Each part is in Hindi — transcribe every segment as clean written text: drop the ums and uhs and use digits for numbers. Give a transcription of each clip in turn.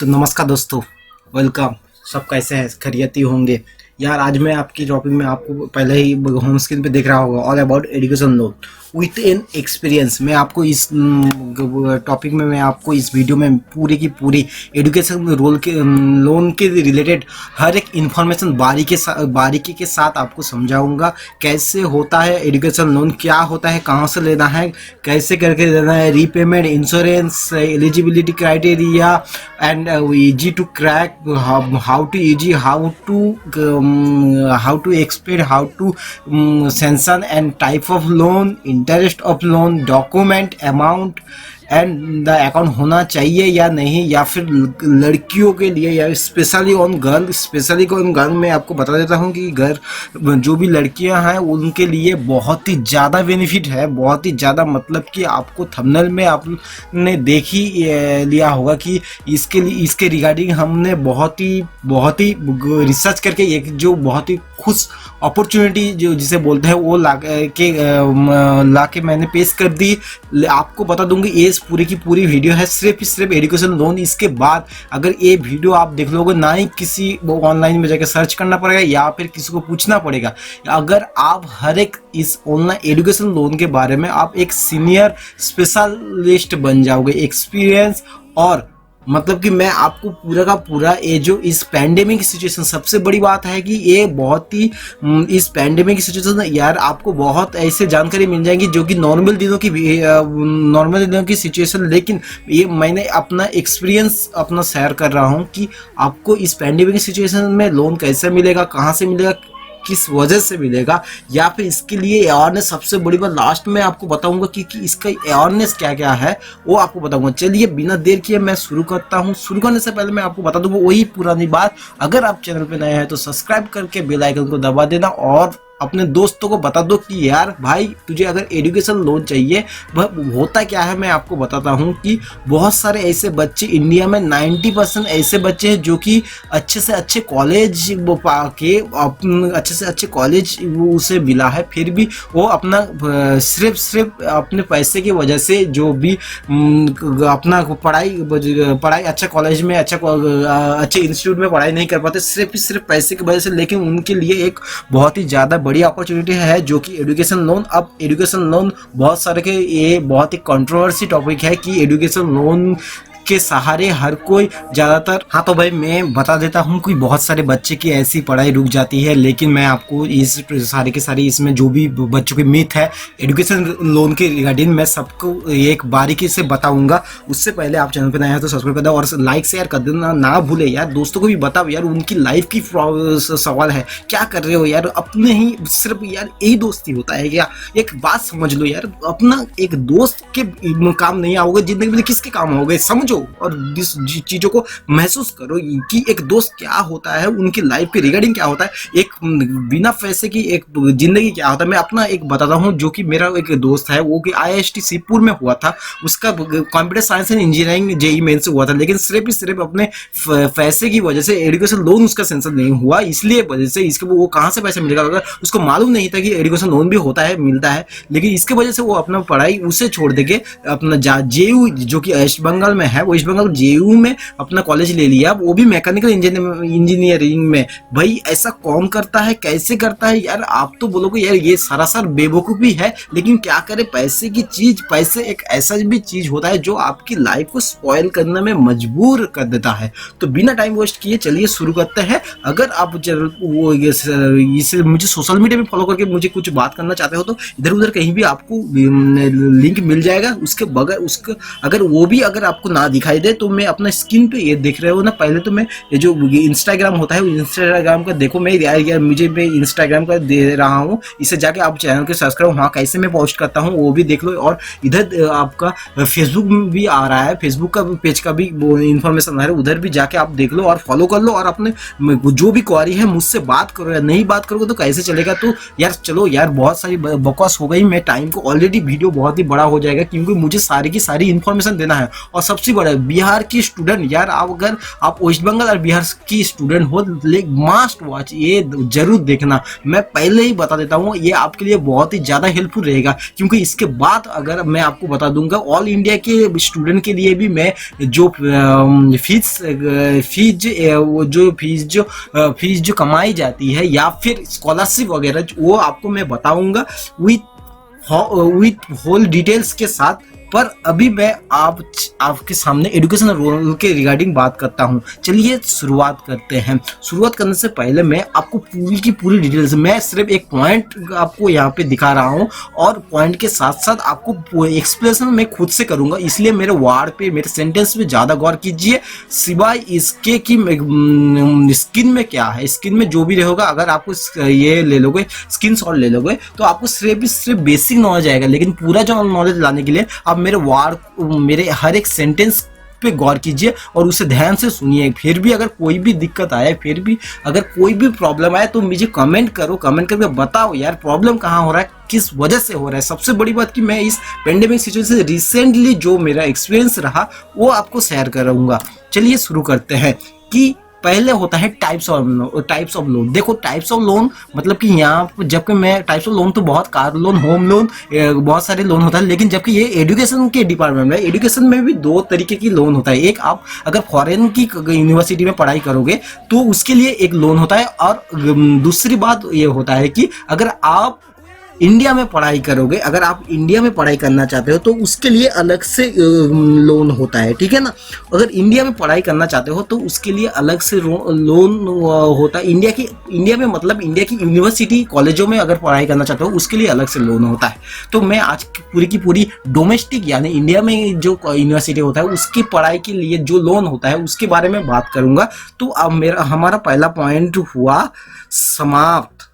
तो नमस्कार दोस्तों, वेलकम। सब कैसे हैं? खैरियत ही होंगे यार। आज मैं आपकी टॉपिक में आपको पहले ही होम स्क्रीन पे देख रहा होगा, all about education loan with an experience. मैं आपको इस टॉपिक में, मैं आपको इस वीडियो में पूरी की पूरी एजुकेशन रोल के लोन के रिलेटेड हर एक इन्फॉर्मेशन बारीकी के साथ आपको समझाऊंगा। कैसे होता है एजुकेशन लोन, क्या होता है, कहाँ से लेना है, कैसे करके लेना है, repayment, insurance, eligibility criteria and easy to crack, how to easy, how to explain, how to sanction and type of loan, interest of loan, document, amount and the account होना चाहिए या नहीं, या फिर लड़कियों के लिए, या स्पेशली ऑन गर्ल मैं आपको बता देता हूँ कि जो भी लड़कियां हैं उनके लिए बहुत ही ज़्यादा बेनिफिट है, बहुत ही ज़्यादा। मतलब कि आपको थंबनेल में आपने देख ही लिया होगा कि इसके रिगार्डिंग हमने बहुत ही रिसर्च करके एक जो बहुत ही खुश अपॉर्चुनिटी जो जिसे बोलते हैं वो ला के मैंने पेश कर दी। आपको बता दूंगी ये पूरी की पूरी वीडियो है सिर्फ एजुकेशन लोन। इसके बाद अगर ये वीडियो आप देख लोगे, ना ही किसी ऑनलाइन में जाकर सर्च करना पड़ेगा या फिर किसी को पूछना पड़ेगा। अगर आप हर एक इस ऑनलाइन एजुकेशन लोन के बारे में आप एक सीनियर स्पेशलिस्ट बन जाओगे, एक्सपीरियंस। और मतलब कि मैं आपको पूरा का पूरा ये जो इस पैंडेमिक सिचुएशन, सबसे बड़ी बात है कि ये बहुत ही इस पैंडेमिक सिचुएशन यार आपको बहुत ऐसे जानकारी मिल जाएंगी जो कि नॉर्मल दिनों की सिचुएशन। लेकिन ये मैंने अपना एक्सपीरियंस अपना शेयर कर रहा हूँ कि आपको इस पैंडेमिक सिचुएशन में लोन कैसे मिलेगा, कहाँ से मिलेगा, किस वजह से मिलेगा, या फिर इसके लिए अवेयरनेस। सबसे बड़ी बात लास्ट में आपको बताऊंगा कि इसका अवेयरनेस क्या क्या है वो आपको बताऊंगा। चलिए बिना देर किए मैं शुरू करता हूं। शुरू करने से पहले मैं आपको बता दूंगा वही पुरानी बात, अगर आप चैनल पे नए हैं तो सब्सक्राइब करके बेल आइकन को दबा देना और अपने दोस्तों को बता दो कि यार भाई तुझे अगर एजुकेशन लोन चाहिए। वह होता क्या है मैं आपको बताता हूँ कि बहुत सारे ऐसे बच्चे इंडिया में 90% ऐसे बच्चे हैं जो कि अच्छे से अच्छे कॉलेज पाके अच्छे से अच्छे कॉलेज उसे मिला है, फिर भी वो अपना सिर्फ अपने पैसे की वजह से जो भी अपना पढ़ाई अच्छा कॉलेज में अच्छे इंस्टीट्यूट में पढ़ाई नहीं कर पाते, सिर्फ पैसे की वजह से। लेकिन उनके लिए एक बहुत ही ज़्यादा बड़ी अपॉर्चुनिटी है जो कि एजुकेशन लोन। अब एजुकेशन लोन बहुत सारे के ये बहुत ही कंट्रोवर्सी टॉपिक है कि एजुकेशन लोन के सहारे हर कोई ज्यादातर, हाँ तो भाई मैं बता देता हूँ कि बहुत सारे बच्चे की ऐसी पढ़ाई रुक जाती है। लेकिन मैं आपको इस सारे के सारी इसमें जो भी बच्चों की मिथ है एजुकेशन लोन के रिगार्डिंग मैं सबको एक बारीकी से बताऊंगा। उससे पहले आप चैनल पे नए हैं तो सब्सक्राइब कर दो और लाइक शेयर कर देना ना भूले यार। दोस्तों को भी बताओ यार, उनकी लाइफ की सवाल है, क्या कर रहे हो यार, अपने ही सिर्फ यार यही दोस्ती होता है क्या? एक बात समझ लो यार, अपना एक दोस्त के काम नहीं आओगे जिंदगी में, किसके काम आओगे समझो। और इस चीजों को महसूस करो कि एक दोस्त क्या होता है, उनकी लाइफ के रिगार्डिंग क्या होता है, एक बिना पैसे की एक जिंदगी क्या होता है। मैं अपना एक बताता हूँ जो कि मेरा एक दोस्त है, वो कि IIST शिवपुर में हुआ था, उसका computer science and engineering JEE mains से हुआ था। लेकिन सिर्फ अपने पैसे की वजह से एजुकेशन लोन उसका सेंशन नहीं हुआ, इसलिए वजह से इसके वो कहाँ से पैसा मिलेगा, अगर उसको मालूम नहीं था कि एजुकेशन लोन भी होता है, मिलता है। लेकिन इसके वजह से वो अपना पढ़ाई उसे छोड़ देके अपना JU जो कि वेस्ट बंगाल में है, वेस्ट बंगाल JU में अपना कॉलेज ले लिया, वो भी मैकेनिकल इंजीनियरिंग में। भाई ऐसा कौन करता है, कैसे करता है यार? आप तो बोलोगे यार ये सरासर बेवकूफ़ी है, लेकिन क्या करे, पैसे एक ऐसा भी चीज होता है जो आपकी लाइफ को स्पॉइल करने में मजबूर कर देता है। तो बिना टाइम वेस्ट किए चलिए शुरू करते हैं। अगर आप इसे मुझे सोशल मीडिया में फॉलो करके मुझे कुछ बात करना चाहते हो तो इधर उधर कहीं भी आपको लिंक मिल जाएगा। उसके बगैर अगर वो भी अगर आपको ना दिखाई दे तो मैं अपना स्क्रीन पे ये देख रहे हो ना, पहले तो मैं ये जो इंस्टाग्राम होता है इंस्टाग्राम का देखो। मैं यार मुझे मैं इंस्टाग्राम का दे रहा हूँ, इसे जाके आप चैनल के सब्सक्राइब वहाँ कैसे मैं पोस्ट करता हूँ वो भी देख लो। और इधर आपका फेसबुक भी आ रहा है, फेसबुक का पेज का भी इंफॉर्मेशन आ रहा है, उधर भी जाके आप देख लो और फॉलो कर लो। और अपने जो भी क्वारी है मुझसे बात करो, या नहीं बात करोगे तो कैसे चलेगा। तो यार चलो यार, बहुत सारी बकवास हो गई, मैं टाइम को ऑलरेडी वीडियो बहुत ही बड़ा हो जाएगा क्योंकि मुझे सारी की सारी इन्फॉर्मेशन देना है। और सबसे बड़ा बिहार की स्टूडेंट यार, आप अगर आप वेस्ट बंगाल और बिहार की स्टूडेंट हो, मस्ट वॉच, ये जरूर देखना। मैं पहले ही बता देता हूँ ये आपके लिए बहुत ही ज़्यादा हेल्पफुल रहेगा, क्योंकि इसके बाद अगर मैं आपको बता दूंगा ऑल इंडिया के स्टूडेंट के लिए भी मैं जो फीस जो कमाई जाती है या फिर स्कॉलरशिप वगैरह, वो आपको मैं बताऊंगा विथ होल डिटेल्स के साथ। पर अभी मैं आपके सामने एजुकेशन रोल के रिगार्डिंग बात करता हूं। चलिए शुरुआत करते हैं। शुरुआत करने से पहले मैं आपको पूरी की पूरी डिटेल्स, मैं सिर्फ एक पॉइंट आपको यहाँ पे दिखा रहा हूं और पॉइंट के साथ साथ आपको एक्सप्लेनेशन मैं खुद से करूंगा, इसलिए मेरे वर्ड पे, मेरे सेंटेंस पे ज़्यादा गौर कीजिए। सिवाय इसके कि स्किन में क्या है, स्किन में जो भी रहेगा, अगर आपको ये ले लोगे, स्किन शॉट ले लोगे, तो आपको सिर्फ बेसिक नॉलेज आएगा, लेकिन पूरा जो नॉलेज लाने के लिए आप मेरे मेरे हर एक सेंटेंस पे गौर कीजिए और उसे ध्यान से सुनिए। फिर भी अगर कोई भी दिक्कत आए, फिर भी अगर कोई भी प्रॉब्लम आए तो मुझे कमेंट करो, कमेंट करके बताओ यार प्रॉब्लम कहाँ हो रहा है, किस वजह से हो रहा है। सबसे बड़ी बात कि मैं इस पेंडेमिक सिचुएशन से रिसेंटली जो मेरा एक्सपीरियंस रहा वो आपको शेयर करूंगा। चलिए शुरू करते हैं कि पहले होता है टाइप्स ऑफ लोन। देखो टाइप्स ऑफ लोन मतलब कि यहाँ जबकि मैं टाइप्स ऑफ लोन तो बहुत, कार लोन, होम लोन, बहुत सारे लोन होता है, लेकिन जबकि ये एजुकेशन के डिपार्टमेंट में, एजुकेशन में भी दो तरीके की लोन होता है। एक आप अगर फॉरेन की यूनिवर्सिटी में पढ़ाई करोगे तो उसके लिए एक लोन होता है, और दूसरी बात ये होता है कि अगर आप इंडिया में पढ़ाई करोगे, अगर आप इंडिया में पढ़ाई करना चाहते हो तो उसके लिए अलग से लोन होता है, ठीक है ना। अगर इंडिया में पढ़ाई करना चाहते हो तो उसके लिए अलग से लोन होता है। इंडिया में मतलब इंडिया की यूनिवर्सिटी कॉलेजों में अगर पढ़ाई करना चाहते हो उसके लिए अलग से लोन होता है। तो मैं आज पूरी की पूरी डोमेस्टिक यानी इंडिया में जो यूनिवर्सिटी होता है उसकी पढ़ाई के लिए जो लोन होता है उसके बारे में बात करूंगा। तो अब हमारा पहला पॉइंट हुआ समाप्त।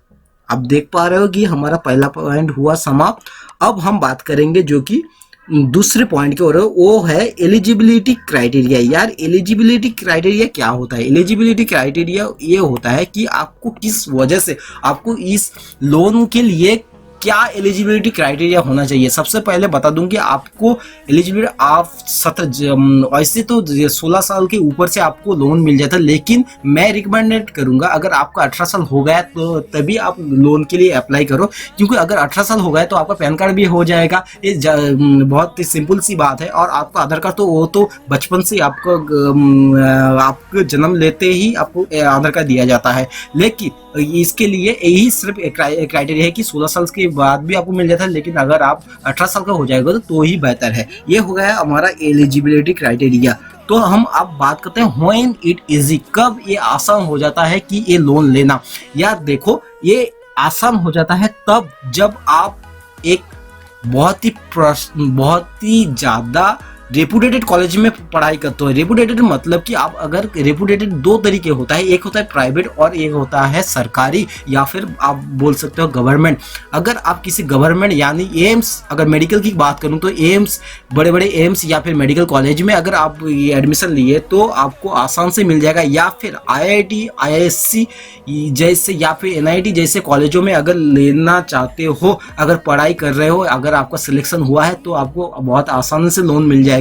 आप देख पा रहे हो कि हमारा पहला पॉइंट हुआ समाप्त। अब हम बात करेंगे जो कि दूसरे पॉइंट की ओर, वो है एलिजिबिलिटी क्राइटेरिया। यार एलिजिबिलिटी क्राइटेरिया क्या होता है? एलिजिबिलिटी क्राइटेरिया ये होता है कि आपको किस वजह से आपको इस लोन के लिए क्या एलिजिबिलिटी क्राइटेरिया होना चाहिए। सबसे पहले बता दूं कि आपको एलिजिबिलिटी आप 17 वैसे तो 16 साल के ऊपर से आपको लोन मिल जाता है, लेकिन मैं रिकमेंडेड करूंगा अगर आपका 18 साल हो गया तो तभी आप लोन के लिए अप्लाई करो, क्योंकि अगर 18 साल हो गया तो आपका पैन कार्ड भी हो जाएगा। ये बहुत ही सिंपल सी बात है। और आपका आधार कार्ड तो वो तो बचपन से आपको जन्म लेते ही आपको आधार कार्ड दिया जाता है, लेकिन इसके लिए यही सिर्फ क्राइटेरिया है कि 16 साल के बाद भी आपको मिल जाता है, लेकिन अगर आप 18 साल का हो जाएगा तो ही बेहतर है। ये हो गया हमारा एलिजिबिलिटी क्राइटेरिया। तो हम अब बात करते हैं व्हेन इट इजी, कब ये आसान हो जाता है कि ये लोन लेना। यार देखो ये आसान हो जाता है तब जब आप एक बहुत ही ज़्यादा रेपुटेटेड कॉलेज में पढ़ाई करते हो। रेपुटेटेड मतलब कि आप अगर रेपुटेटेड दो तरीके होता है, एक होता है प्राइवेट और एक होता है सरकारी, या फिर आप बोल सकते हो गवर्नमेंट। अगर आप किसी गवर्नमेंट यानी एम्स, अगर मेडिकल की बात करूं तो एम्स, बड़े बड़े एम्स या फिर मेडिकल कॉलेज में अगर आप ये एडमिशन लिए तो आपको आसान से मिल जाएगा, या फिर IIT IISc जैसे या फिर NIT जैसे कॉलेजों में अगर लेना चाहते हो, अगर पढ़ाई कर रहे हो, अगर आपका सिलेक्शन हुआ है तो आपको बहुत आसानी से लोन मिल जाएगी।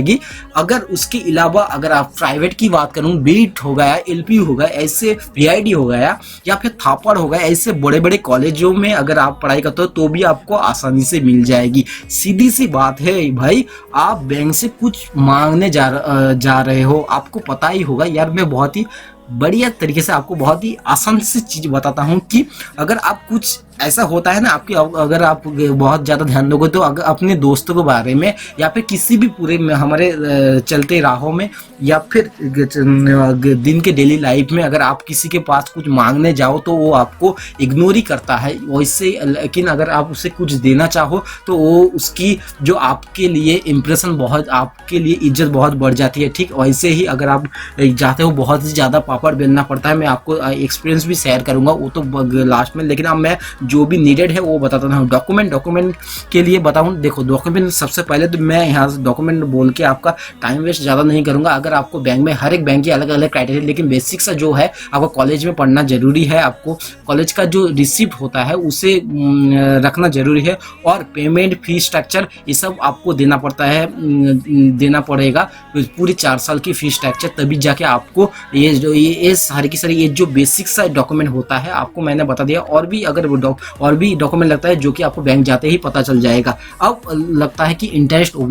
अगर उसके अलावा अगर आप प्राइवेट की बात करूं, बीट हो गया, LP हो गया, ऐसे PID हो गया या फिर थापड़ हो गया, ऐसे बड़े बड़े कॉलेजों में अगर आप पढ़ाई करते हो तो भी आपको आसानी से मिल जाएगी। सीधी सी बात है भाई, आप बैंक से कुछ मांगने जा रहे हो, आपको पता ही होगा। यार मैं बहुत ही बढ़िया तरीके से आपको बहुत ही आसान सी चीज बताता हूं कि अगर आप कुछ ऐसा होता है ना आपकी, अगर आप बहुत ज़्यादा ध्यान दोगे तो अगर अपने दोस्तों के बारे में या फिर किसी भी पूरे हमारे चलते राहों में या फिर दिन के डेली लाइफ में अगर आप किसी के पास कुछ मांगने जाओ तो वो आपको इग्नोर ही करता है वैसे। लेकिन अगर आप उसे कुछ देना चाहो तो वो उसकी जो आपके लिए इम्प्रेशन बहुत, आपके लिए इज्जत बहुत बढ़ जाती है। ठीक वैसे ही अगर आप चाहते हो बहुत ही ज़्यादा पापड़ बेलना पड़ता है। मैं आपको एक्सपीरियंस भी शेयर करूंगा वो तो लास्ट में, लेकिन अब मैं जो भी नीडेड है वो बताता हूँ। डॉक्यूमेंट के लिए बताऊँ, देखो डॉक्यूमेंट सबसे पहले तो मैं यहाँ से डॉक्यूमेंट बोल के आपका टाइम वेस्ट ज़्यादा नहीं करूँगा। अगर आपको बैंक में हर एक बैंक की अलग अलग क्राइटेरिया, लेकिन बेसिक सा जो है आपको कॉलेज में पढ़ना जरूरी है। आपको कॉलेज का जो रिसिप्ट होता है उसे रखना जरूरी है, और पेमेंट फी स्ट्रक्चर ये सब आपको देना पड़ता है, देना पड़ेगा पूरी 4 साल की फी स्ट्रक्चर, तभी जाके आपको ये सारी की सारी ये जो बेसिक सा डॉक्यूमेंट होता है आपको मैंने बता दिया। और भी अगर और भी डॉक्यूमेंट लगता है जो कि आपको बैंक जाते ही पता चल जाएगा। अब लगता है कि इंटरेस्ट ऑफ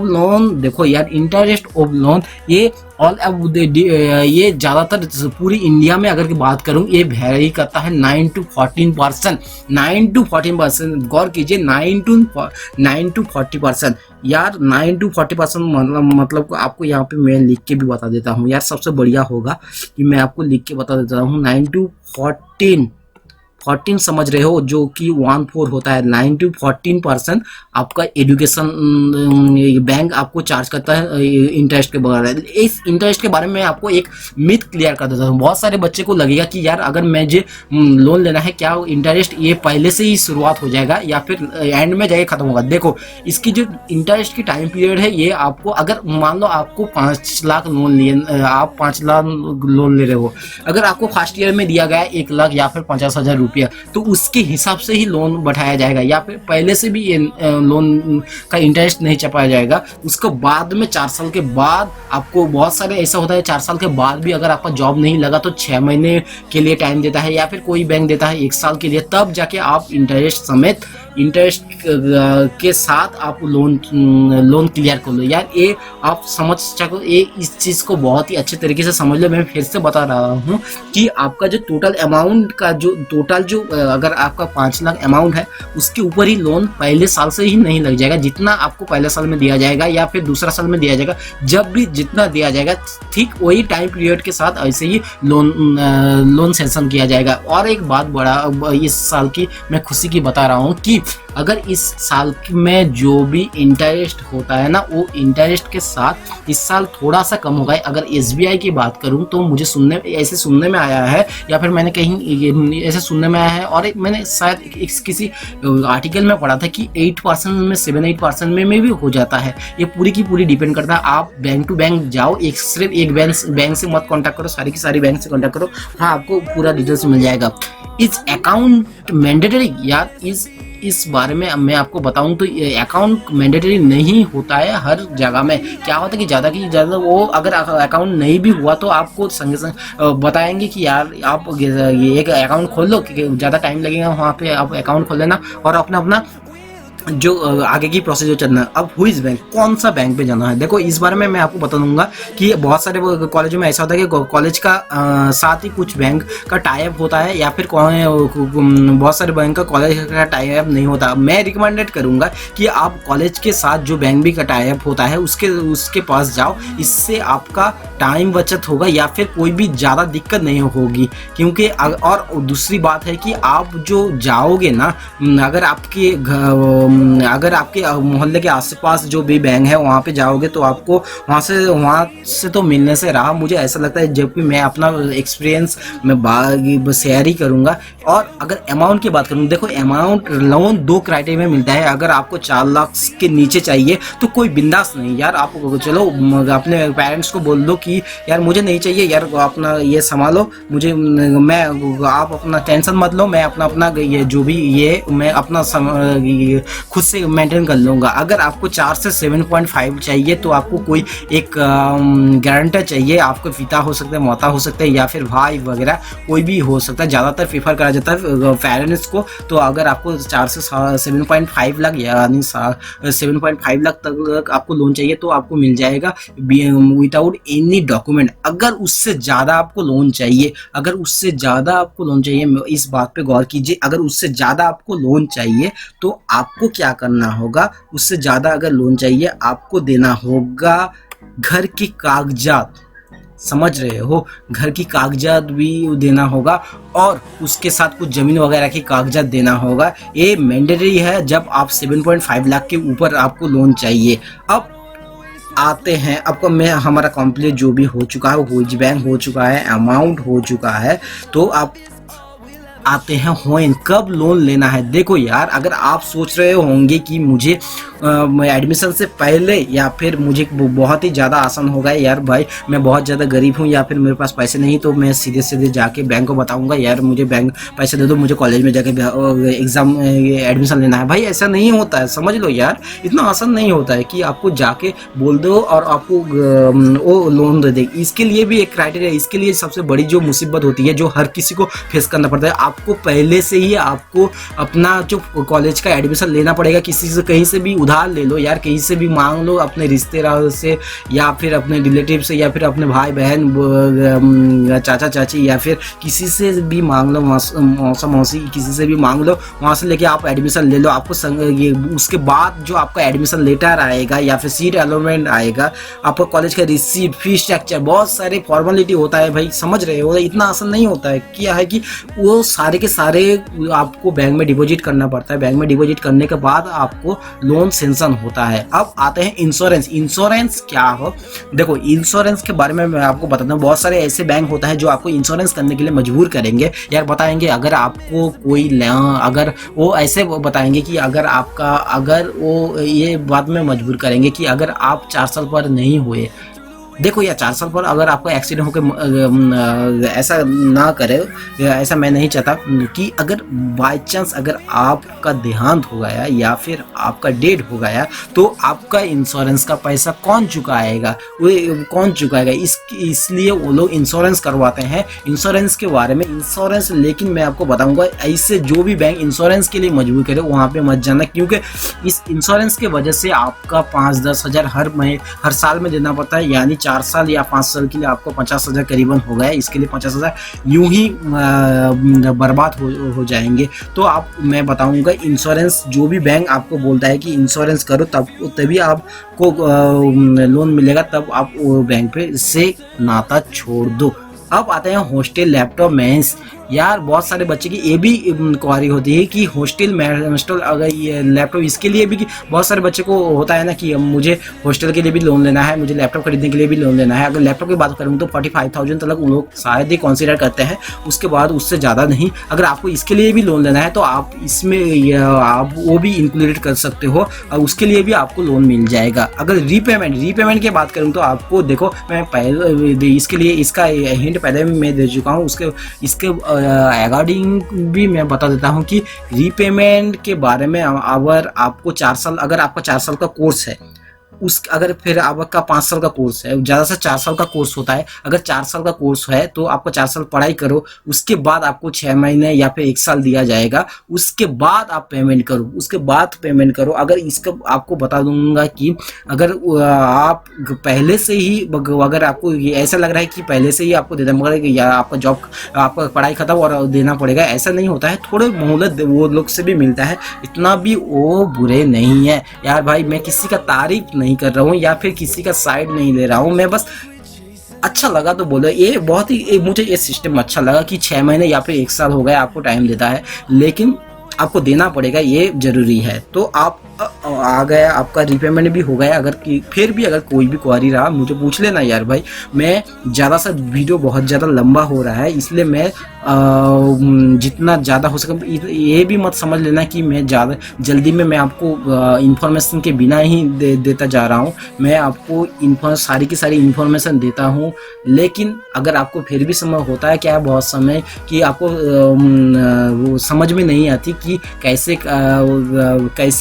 लोन, देखो यार इंटरेस्ट ऑफ लोन ये ये ज़्यादातर पूरी इंडिया में अगर की बात करूं ये वेरी करता है 9 to 14%, 9 to 14%। गौर कीजिए 9 to 40%। यार 9 to 40% मतलब आपको यहाँ पे मैं लिख के भी बता देता हूँ यार, सबसे बढ़िया होगा कि मैं आपको लिख के बता देता हूँ। 9 to 14 समझ रहे हो, जो कि 1/4 होता है। 9 to 14% आपका एजुकेशन बैंक आपको चार्ज करता है इंटरेस्ट के बगैर। इस इंटरेस्ट के बारे में आपको एक मिथ क्लियर कर देता हूँ। बहुत सारे बच्चे को लगेगा कि यार अगर मुझे लोन लेना है, क्या इंटरेस्ट ये पहले से ही शुरुआत हो जाएगा या फिर एंड में जाके खत्म होगा। देखो इसकी जो इंटरेस्ट की टाइम पीरियड है ये आपको, अगर मान लो आपको 5 लाख लोन लिए, आप 5 लाख लोन ले रहे हो, अगर आपको फर्स्ट ईयर में दिया गया 1 लाख या फिर 50,000 रुपया, तो उसके हिसाब से ही लोन बढ़ाया जाएगा, या फिर पहले से भी लोन का इंटरेस्ट नहीं चपाया जाएगा। उसके बाद में 4 साल के बाद आपको, बहुत सारे ऐसा होता है 4 साल के बाद भी अगर आपका जॉब नहीं लगा तो 6 महीने के लिए टाइम देता है, या फिर कोई बैंक देता है 1 साल के लिए, तब जाके आप इंटरेस्ट समेत इंटरेस्ट के साथ आप लोन क्लियर कर लो। यार ये आप समझ सको, ये इस चीज़ को बहुत ही अच्छे तरीके से समझ लो। मैं फिर से बता रहा हूँ कि आपका जो टोटल अमाउंट का जो अगर आपका 5 लाख अमाउंट है उसके ऊपर ही लोन पहले साल से ही नहीं लग जाएगा। जितना आपको पहले साल में दिया जाएगा या फिर दूसरा साल में दिया जाएगा, जब भी जितना दिया जाएगा ठीक वही टाइम पीरियड के साथ ऐसे ही लोन सेंक्शन किया जाएगा। और एक बात बड़ा इस साल की मैं खुशी की बता रहा हूँ कि अगर इस साल में जो भी इंटरेस्ट होता है ना, वो इंटरेस्ट के साथ इस साल थोड़ा सा कम होगा। अगर SBI की बात करूं तो मुझे ऐसे सुनने में आया है, या फिर मैंने कहीं ऐसे सुनने में आया है, और मैंने शायद किसी आर्टिकल में पढ़ा था कि 8% में 7-8% में भी हो जाता है। ये पूरी की पूरी डिपेंड करता है। आप बैंक टू बैंक जाओ, सिर्फ एक बैंक से मत कॉन्टैक्ट करो, सारी की सारी बैंक से कॉन्टैक्ट करो, हाँ आपको पूरा डिटेल्स मिल जाएगा। इस अकाउंट मैंडेटरी, यार इस बारे में मैं आपको बताऊं तो अकाउंट मैंडेटरी नहीं होता है हर जगह में। क्या होता है कि ज़्यादा वो अगर अकाउंट नहीं भी हुआ तो आपको संगे संग बताएंगे कि यार आप ये एक अकाउंट खोल लो, क्योंकि ज़्यादा टाइम लगेगा वहाँ पे, आप अकाउंट खोल लेना और अपना जो आगे की प्रोसीजर चलना है। अब हुईज बैंक, कौन सा बैंक पे जाना है, देखो इस बारे में मैं आपको बता दूंगा कि बहुत सारे कॉलेजों में ऐसा होता है कि कॉलेज का साथ ही कुछ बैंक का टाई अप होता है, या फिर बहुत सारे बैंक का कॉलेज का टाई अप नहीं होता। मैं रिकमेंडेड करूंगा कि आप कॉलेज के साथ जो बैंक भी का टाई अप होता है उसके पास जाओ, इससे आपका टाइम बचत होगा या फिर कोई भी ज़्यादा दिक्कत नहीं होगी। क्योंकि और दूसरी बात है कि आप जो जाओगे ना, अगर आपके मोहल्ले के आसपास जो भी बैंक है वहाँ पे जाओगे तो आपको वहाँ से तो मिलने से रहा। मुझे ऐसा लगता है, जबकि मैं अपना एक्सपीरियंस मैं शेयर ही करूँगा। और अगर अमाउंट की बात करूँ, देखो अमाउंट लोन 2 क्राइटेरिया में मिलता है। अगर आपको 4 लाख के नीचे चाहिए तो कोई बिंदास नहीं, यार आप चलो अपने पेरेंट्स को बोल दो कि यार मुझे नहीं चाहिए, यार अपना ये संभालो, आप अपना टेंशन मत लो, मैं अपना ये जो भी ये मैं अपना खुद से मेंटेन कर लूँगा। अगर आपको 4 से 7.5 चाहिए तो आपको कोई एक गारंटर चाहिए। आपको पिता हो सकता है, माता हो सकता है, या फिर भाई वगैरह कोई भी हो सकता है। ज़्यादातर प्रीफर करा जाता है पेरेंट्स को। तो अगर आपको 4 से 7.5 लाख यानी 7.5 लाख तक आपको लोन चाहिए तो आपको मिल जाएगा विदाउट एनी डॉक्यूमेंट। अगर उससे ज़्यादा आपको लोन चाहिए, इस बात पे गौर कीजिए, अगर उससे ज़्यादा आपको लोन चाहिए तो आपको क्या करना होगा, उससे ज़्यादा अगर लोन चाहिए आपको देना होगा घर के कागजात। समझ रहे हो, घर की कागजात भी देना होगा और उसके साथ कुछ ज़मीन वगैरह की कागजात देना होगा। ये मैंडेटरी है जब आप 7.5 लाख के ऊपर आपको लोन चाहिए। अब आते हैं आपका मैं हमारा कंप्लीट जो भी हो चुका है, वो बैंक हो चुका है, अमाउंट हो चुका है, तो आप आते हैं होइन कब लोन लेना है। देखो यार, अगर आप सोच रहे होंगे कि मुझे एडमिशन से पहले या फिर मुझे बहुत ही ज़्यादा आसान होगा, यार भाई मैं बहुत ज़्यादा गरीब हूँ या फिर मेरे पास पैसे नहीं, तो मैं सीधे सीधे जाके बैंक को बताऊंगा यार मुझे बैंक पैसे दे दो, मुझे कॉलेज में जाके एग्ज़ाम एडमिशन लेना है। भाई ऐसा नहीं होता है, समझ लो यार, इतना आसान नहीं होता है कि आपको जाके बोल दो और आपको वो लोन दे दे। इसके लिए भी एक क्राइटेरिया, इसके लिए सबसे बड़ी जो मुसीबत होती है जो हर किसी को फेस करना पड़ता है, आपको पहले से ही आपको अपना जो कॉलेज का एडमिशन लेना पड़ेगा। किसी से कहीं से भी उधार ले लो यार, कहीं से भी मांग लो, अपने रिश्तेदार से या फिर अपने रिलेटिव से या फिर अपने भाई बहन चाचा चाची या फिर किसी से भी मांग लो, मौसा मौसी किसी से भी मांग लो, वहाँ से लेके आप एडमिशन ले लो। आपको ये उसके बाद जो आपका एडमिशन लेटर आएगा या फिर सीट अलॉटमेंट आएगा, आपका कॉलेज का रिसीट, फीस स्ट्रक्चर, बहुत सारे फॉर्मेलिटी होता है भाई, समझ रहे हो, इतना आसान नहीं होता है। क्या है कि वो सारे के सारे आपको बैंक में डिपॉजिट करना पड़ता है, बैंक में डिपॉजिट करने के बाद आपको लोन सेंक्शन होता है। अब आते हैं इंश्योरेंस। इंश्योरेंस क्या हो, देखो इंश्योरेंस के बारे में मैं आपको बताता हूँ। बहुत सारे ऐसे बैंक होता है जो आपको इंश्योरेंस करने के लिए मजबूर करेंगे यार, बताएंगे अगर आपको कोई अगर वो ऐसे बताएंगे कि अगर आपका, अगर वो ये बात में मजबूर करेंगे कि अगर आप 4 साल पर नहीं हुए, देखो यार 4 साल पर अगर आपका एक्सीडेंट होकर ऐसा ना करे, ऐसा मैं नहीं चाहता कि अगर बाय चांस अगर आपका देहांत हो गया या फिर आपका डेड हो गया तो आपका इंश्योरेंस का पैसा कौन चुकाएगा, वो कौन चुकाएगा, इसलिए वो लोग इंश्योरेंस करवाते हैं। इंश्योरेंस के बारे में इंश्योरेंस, लेकिन मैं आपको बताऊंगा ऐसे जो भी बैंक इंश्योरेंस के लिए मजबूर करे वहाँ पे मत जाना, क्योंकि इस इंश्योरेंस के वजह से आपका 5-10 हज़ार हर साल में देना पड़ता है। यानी 4 साल या 5 साल के लिए आपको 50 हज़ार करीबन हो गया, इसके लिए 50 हज़ार यूं ही बर्बाद हो जाएंगे। तो आप, मैं बताऊंगा इंश्योरेंस जो भी बैंक आपको बोलता है कि इंश्योरेंस करो तभी आपको लोन मिलेगा, तब आप वो बैंक पे से नाता छोड़ दो। अब आते हैं हॉस्टल, लैपटॉप, मेंस। यार बहुत सारे बच्चे की ये भी क्वारी होती है कि हॉस्टल अगर ये लैपटॉप, इसके लिए भी कि बहुत सारे बच्चे को होता है ना कि मुझे हॉस्टल के लिए भी लोन लेना है, मुझे लैपटॉप खरीदने के लिए भी लोन लेना है। अगर लैपटॉप की बात करूँ तो 45,000 तक उन लोग शायद ही कंसीडर करते हैं, उसके बाद उससे ज़्यादा नहीं। अगर आपको इसके लिए भी लोन लेना है तो आप इसमें आप वो भी इंक्लूड कर सकते हो और उसके लिए भी आपको लोन मिल जाएगा। अगर रीपेमेंट की बात करूँ तो आपको देखो, मैं पहले इसके लिए इसका हिंट पहले मैं दे चुका हूँ, इसके अकॉर्डिंग भी मैं बता देता हूँ कि रीपेमेंट के बारे में। अगर आपको 4 साल, अगर आपका 4 साल का कोर्स है, अगर फिर आपका 5 साल का कोर्स है, ज़्यादा से 4 साल का कोर्स होता है, अगर 4 साल का कोर्स है तो आपको 4 साल पढ़ाई करो, उसके बाद आपको 6 महीने या फिर 1 साल दिया जाएगा, उसके बाद आप पेमेंट करो। अगर इसका आपको बता दूंगा कि अगर आप पहले से ही, अगर आपको ऐसा लग रहा है कि पहले से ही आपको देना पड़ेगा या आपका जॉब, आपका पढ़ाई खत्म और देना पड़ेगा, ऐसा नहीं होता है। थोड़े मोहलत वो लोग से भी मिलता है, इतना भी वो बुरे नहीं है यार भाई। मैं किसी का तारीफ नहीं कर रहा हूँ या फिर किसी का साइड नहीं ले रहा हूँ, मैं बस अच्छा लगा तो बोलो। ये बहुत ही मुझे ये सिस्टम अच्छा लगा कि 6 महीने या फिर 1 साल हो गया आपको टाइम देता है, लेकिन आपको देना पड़ेगा, ये जरूरी है। तो आप आ गया, आपका रीपेमेंट भी हो गया। अगर फिर भी अगर कोई भी क्वारी रहा मुझे पूछ लेना यार भाई। मैं ज़्यादा सा वीडियो बहुत ज़्यादा लंबा हो रहा है, इसलिए मैं जितना ज़्यादा हो सके, ये भी मत समझ लेना कि मैं ज़्यादा जल्दी में मैं आपको इन्फॉर्मेशन के बिना ही देता जा रहा हूँ। मैं आपको सारी की सारी इन्फॉर्मेशन देता हूँ, लेकिन अगर आपको फिर भी समय होता है क्या, बहुत समय कि आपको वो समझ में नहीं आती कि कैसे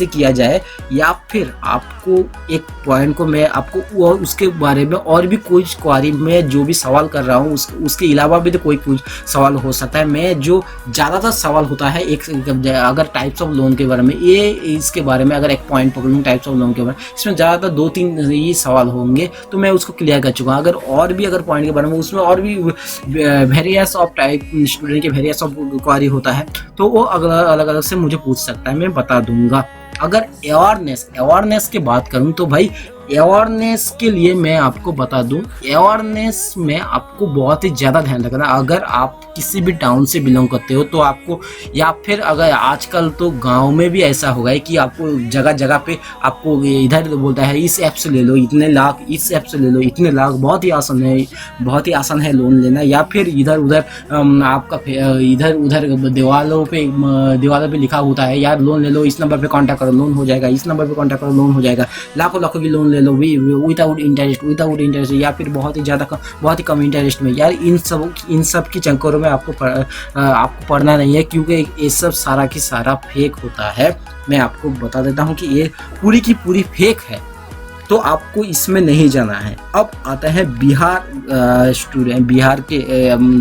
किया जाए, या फिर आपको एक पॉइंट को मैं आपको उसके बारे में और भी कुछ क्वारी में जो भी सवाल कर रहा हूँ उसके अलावा भी तो कोई कुछ सवाल हो सकता है। मैं जो ज़्यादातर सवाल होता है अगर टाइप्स ऑफ लोन के बारे में, इसके बारे में अगर एक पॉइंट पकड़ूँ टाइप्स ऑफ लोन के बारे में, इसमें ज़्यादातर 2-3 ही सवाल होंगे, तो मैं उसको क्लियर कर चुका हूँ। अगर और भी अगर पॉइंट के बारे में, उसमें और भी वेरियस ऑफ टाइप स्टूडेंट के वेरियस ऑफ क्वारी होता है, तो वो अलग अलग से मुझे पूछ सकता है, मैं बता दूंगा। अगर अवेयरनेस की बात करूं तो भाई अवेयरनेस के लिए मैं आपको बता दूं, अवेयरनेस में आपको बहुत ही ज़्यादा ध्यान रखना। अगर आप किसी भी टाउन से बिलोंग करते हो तो आपको, या फिर अगर आजकल तो गांव में भी ऐसा होगा है कि आपको जगह जगह पे आपको इधर बोलता है इस ऐप से ले लो इतने लाख, इस ऐप से ले लो इतने लाख, बहुत ही आसान है, बहुत ही आसान है लोन लेना। या फिर इधर उधर आपका इधर उधर दीवारों पे लिखा होता है यार लोन ले लो, इस नंबर पे कांटेक्ट करो लोन हो जाएगा, इस नंबर पे कांटेक्ट करो लोन हो जाएगा, लाखों लाखों की लोन ले लो विदाउट इंटरेस्ट या फिर बहुत ही कम इंटरेस्ट में। यार इन सब की चक्करों में आपको पढ़ना नहीं है, क्योंकि ये सब सारा की सारा फेक होता है। मैं आपको बता देता हूँ कि ये पूरी की पूरी फेक है, तो आपको इसमें नहीं जाना है। अब आता है बिहार के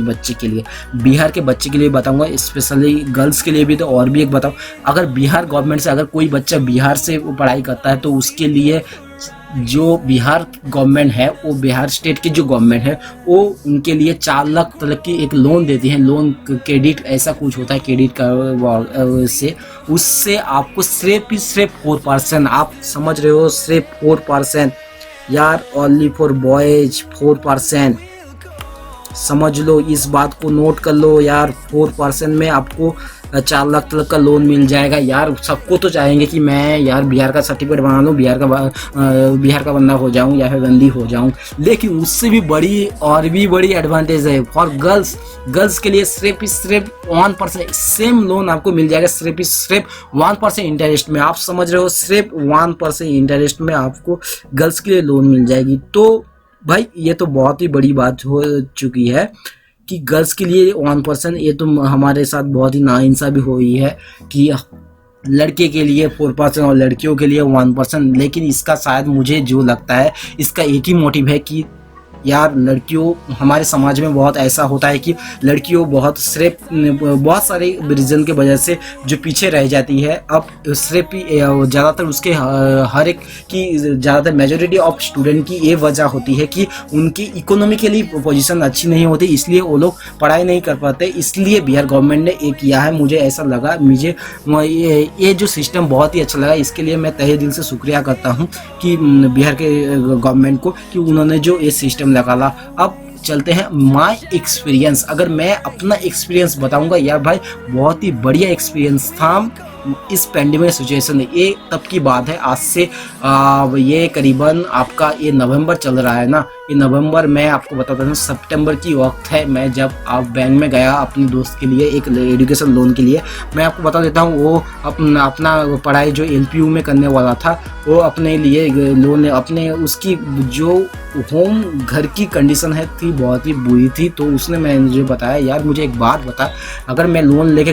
बच्चे के लिए। बिहार के बच्चे के लिए बताऊंगा, स्पेशली गर्ल्स के लिए भी। तो और भी एक बताऊं, अगर बिहार गवर्नमेंट से अगर कोई बच्चा बिहार से पढ़ाई करता है तो उसके लिए जो बिहार गवर्नमेंट है, वो बिहार स्टेट की जो गवर्नमेंट है वो उनके लिए 4 लाख तक की एक लोन देती है। लोन क्रेडिट ऐसा कुछ होता है, क्रेडिट का से उससे आपको सिर्फ 4%, आप समझ रहे हो, सिर्फ 4%। यार ओनली फॉर बॉयज 4%, समझ लो, इस बात को नोट कर लो यार। 4% में आपको 4 लाख तक का लोन मिल जाएगा। यार सबको तो चाहेंगे कि मैं यार बिहार का सर्टिफिकेट बना लूँ, बिहार का बंदा हो जाऊँ या फिर बंदी हो जाऊँ, लेकिन उससे भी बड़ी एडवांटेज है फॉर गर्ल्स के लिए। सिर्फ 1% सेम लोन आपको मिल जाएगा, सिर्फ 1% इंटरेस्ट में। आप समझ रहे हो, सिर्फ 1% इंटरेस्ट में आपको गर्ल्स के लिए लोन मिल जाएगी। तो भाई ये तो बहुत ही बड़ी बात हो चुकी है कि गर्ल्स के लिए 1%। ये तो हमारे साथ बहुत ही नाइंसाफी हुई है कि लड़के के लिए 4% और लड़कियों के लिए 1%। लेकिन इसका शायद मुझे जो लगता है, इसका एक ही मोटिव है कि यार लड़कियों, हमारे समाज में बहुत ऐसा होता है कि लड़कियों बहुत सारे रीज़न के वजह से जो पीछे रह जाती है। अब सिर्फ ज़्यादातर उसके हर एक की ज़्यादातर मेजॉरिटी ऑफ स्टूडेंट की ये वजह होती है कि उनकी इकोनॉमिकली पोजीशन अच्छी नहीं होती, इसलिए वो लोग पढ़ाई नहीं कर पाते। इसलिए बिहार गवर्नमेंट ने ये किया है। मुझे ऐसा लगा, मुझे ये जो सिस्टम बहुत ही अच्छा लगा। इसके लिए मैं तहे दिल से शुक्रिया करता हूँ कि बिहार के गवर्नमेंट को, कि उन्होंने जो ये सिस्टम निकाला। अब चलते हैं माय एक्सपीरियंस। अगर मैं अपना एक्सपीरियंस बताऊंगा, यार भाई बहुत ही बढ़िया एक्सपीरियंस था इस पेंडेमिक सिचुएशन में। ये तब की बात है, आज से ये करीबन आपका ये नवंबर चल रहा है ना, ये नवंबर, मैं आपको बताता हूँ सितंबर की वक्त है। मैं जब बैंक में गया अपने दोस्त के लिए एक एजुकेशन लोन के लिए, मैं आपको बता देता हूँ, वो अपना पढ़ाई जो LPU में करने वाला था, वो अपने लिए लोन, अपने उसकी जो होम घर की कंडीशन थी बहुत ही बुरी थी। तो उसने मुझे बताया, यार मुझे एक बात बता, अगर मैं लोन लेके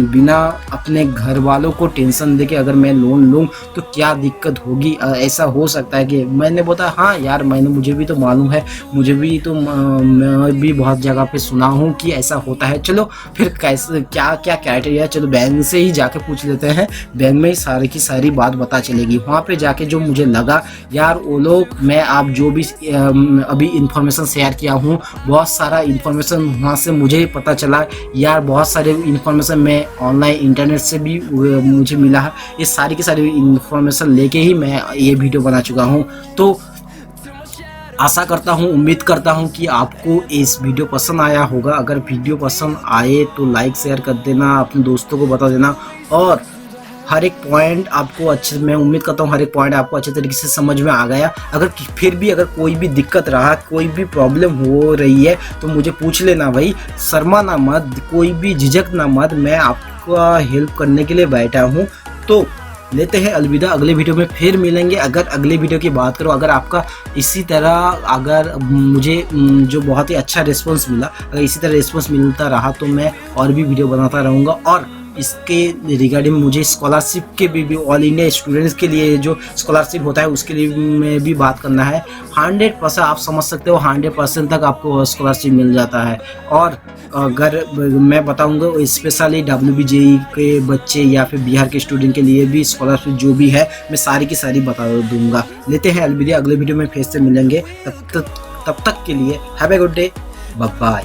बिना अपने घर वालों को टेंशन देके अगर मैं लोन लूँ तो क्या दिक्कत होगी, ऐसा हो सकता है कि। मैंने बताया हाँ यार, मुझे भी तो मालूम है, मैं भी बहुत जगह पे सुना हूँ कि ऐसा होता है। चलो फिर कैसे क्या क्राइटेरिया, चलो बैंक से ही जाके पूछ लेते हैं, बैंक में ही सारी की सारी बात पता चलेगी। वहाँ पे जाके जो मुझे लगा, यार वो लोग, मैं आप जो भी अभी इंफॉर्मेशन शेयर किया हूँ, बहुत सारा इंफॉर्मेशन वहाँ से मुझे पता चला। यार बहुत सारे इंफॉर्मेशन मैं ऑनलाइन इंटरनेट से भी मुझे मिला है। ये सारी की सारी इंफॉर्मेशन लेके ही मैं ये वीडियो बना चुका हूँ। तो आशा करता हूँ, उम्मीद करता हूँ कि आपको इस वीडियो पसंद आया होगा। अगर वीडियो पसंद आए तो लाइक शेयर कर देना, अपने दोस्तों को बता देना, और हर एक पॉइंट आपको मैं उम्मीद करता हूँ हर एक पॉइंट आपको अच्छे तरीके से समझ में आ गया। अगर फिर भी अगर कोई भी दिक्कत रहा, कोई भी प्रॉब्लम हो रही है तो मुझे पूछ लेना भाई, शर्माना मत, कोई भी झिझक ना मत, मैं आपका हेल्प करने के लिए बैठा हूँ। तो लेते हैं अलविदा, अगले वीडियो में फिर मिलेंगे। अगर अगले वीडियो की बात करो, अगर आपका इसी तरह, अगर मुझे जो बहुत ही अच्छा रिस्पॉन्स मिला, अगर इसी तरह रिस्पॉन्स मिलता रहा तो मैं और भी वीडियो बनाता रहूँगा। और इसके रिगार्डिंग मुझे स्कॉलरशिप के भी ऑल इंडिया स्टूडेंट्स के लिए जो स्कॉलरशिप होता है उसके लिए में भी बात करना है। 100% आप समझ सकते हो, 100% तक आपको स्कॉलरशिप मिल जाता है। और अगर मैं बताऊंगा स्पेशली WBJE के बच्चे या फिर बिहार के स्टूडेंट के लिए भी स्कॉलरशिप जो भी है, मैं सारी की सारी बता दूंगा। लेते हैं अलविदा, अगले वीडियो में फिर से मिलेंगे। तब तक के लिए have a good day, bye bye.